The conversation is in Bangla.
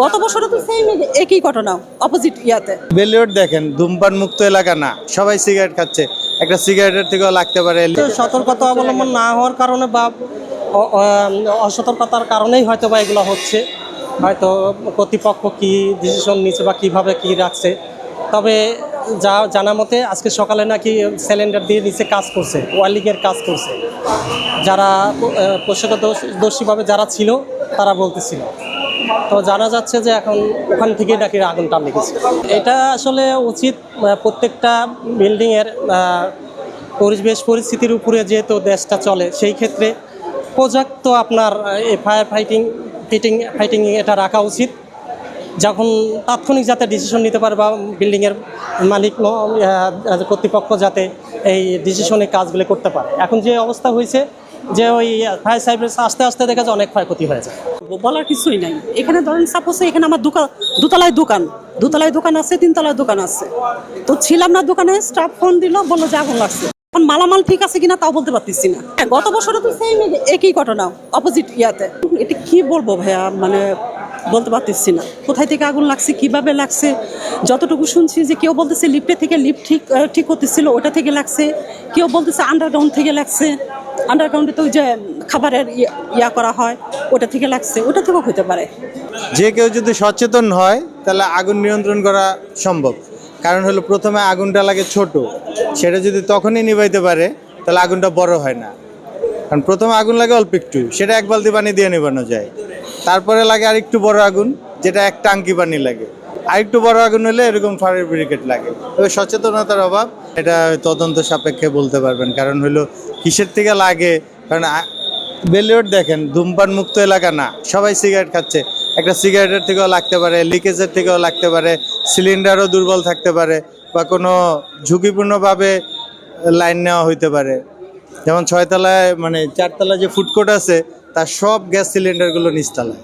গত বছরও তো সেম একই ঘটনা অপোজিট ইয়াতে। বেলিউড দেখেন, ধূমপান মুক্ত এলাকা না, সবাই সিগারেট খাচ্ছে। একটা সিগারেটের থেকেও লাগতে পারে। সতর্কতা অবলম্বন না হওয়ার কারণে বা অসতর্কতার কারণেই হয়তো বা এগুলো হচ্ছে। হয়তো কর্তৃপক্ষ কি ডিসিশন নিচ্ছে বা কিভাবে কি রাখছে। তবে যা জানা মতে আজকে সকালে নাকি সিলিন্ডার দিয়ে নিচে কাজ করছে, ওয়ার্লিংয়ের কাজ করছে। যারা প্রত্যক্ষদর্শীভাবে যারা ছিল তারা বলতেছিল। তো জানা যাচ্ছে যে এখন ওখান থেকে নাকি আগুনটা লেগেছে। এটা আসলে উচিত প্রত্যেকটা বিল্ডিংয়ের পরিবেশ পরিস্থিতির উপরে যেহেতু দেশটা চলে, সেই ক্ষেত্রে পর্যাপ্ত আপনার ফায়ার ফাইটিং এটা রাখা উচিত। যখন তাৎক্ষণিক যাতে ডিসিশন নিতে পারে বা বিল্ডিংয়ের মালিক কর্তৃপক্ষ যাতে এই ডিসিশনে কাজগুলো করতে পারে। এখন যে অবস্থা হয়েছে যে ওই ফায়ার সার্ভিস আস্তে আস্তে দেখা যায় অনেক ক্ষয়ক্ষতি হয়ে যায়। বলার কিছুই নাই। এখানে ধরেন সাপোজ এখানে আমার দোতলায় দোকান আছে, 3 তলায় দোকান আছে। তো ছিলাম না দোকানে, স্টাফ ফোন দিল, বললো যে আগুন লাগছে। এখন মালামাল ঠিক আছে কিনা তাও বলতে পারতেছি না। গত বছরও তো সেম একই ঘটনা অপোজিট ইয়াতে। এটা কি বলবো ভাইয়া, মানে বলতে পারতেছি না কোথায় থেকে আগুন লাগছে, কিভাবে লাগছে। যতটুকু শুনছি যে কেউ বলতেছে লিফটে থেকে লিফট ঠিক করতেছিল ওটা থেকে লাগছে, কেউ বলতেছে আন্ডারগ্রাউন্ড থেকে লাগছে। আন্ডারগ্রাউন্ডে তো ওই যে খাবারের ইয়া করা হয় ওটা থেকে লাগছে, ওটা থেকেও হতে পারে। যে কেউ যদি সচেতন হয় তাহলে আগুন নিয়ন্ত্রণ করা সম্ভব। কারণ হলো প্রথমে আগুনটা লাগে ছোট, সেটা যদি তখনই নিভাইতে পারে তাহলে আগুনটা বড় হয় না। কারণ প্রথমে আগুন লাগে অল্প একটু, সেটা 1 বালতি পানি দিয়ে নিভানো যায়। তারপরে লাগে আরেকটু বড় আগুন, যেটা 1 টাঙ্কি পানি লাগে। আরেকটু বড় আগুন হলে এরকম ফায়ার ব্রিগেড লাগে। তবে সচেতনতার অভাব, এটা তদন্ত সাপেক্ষে বলতে পারবেন। কারণ হলো কিসের থেকে লাগে, কারণ বেলিউড দেখেন, ধূমপান মুক্ত এলাকা না, সবাই সিগারেট খাচ্ছে। একটা সিগারেটের থেকেও লাগতে পারে, লিকেজের থেকেও লাগতে পারে, সিলিন্ডারও দুর্বল থাকতে পারে, বা কোনো ঝুঁকিপূর্ণভাবে লাইন নেওয়া হইতে পারে। যেমন 6 তলায়, মানে 4 তলায় যে ফুড কোর্ট আছে, তার সব গ্যাস সিলিন্ডারগুলো নিচতলায়।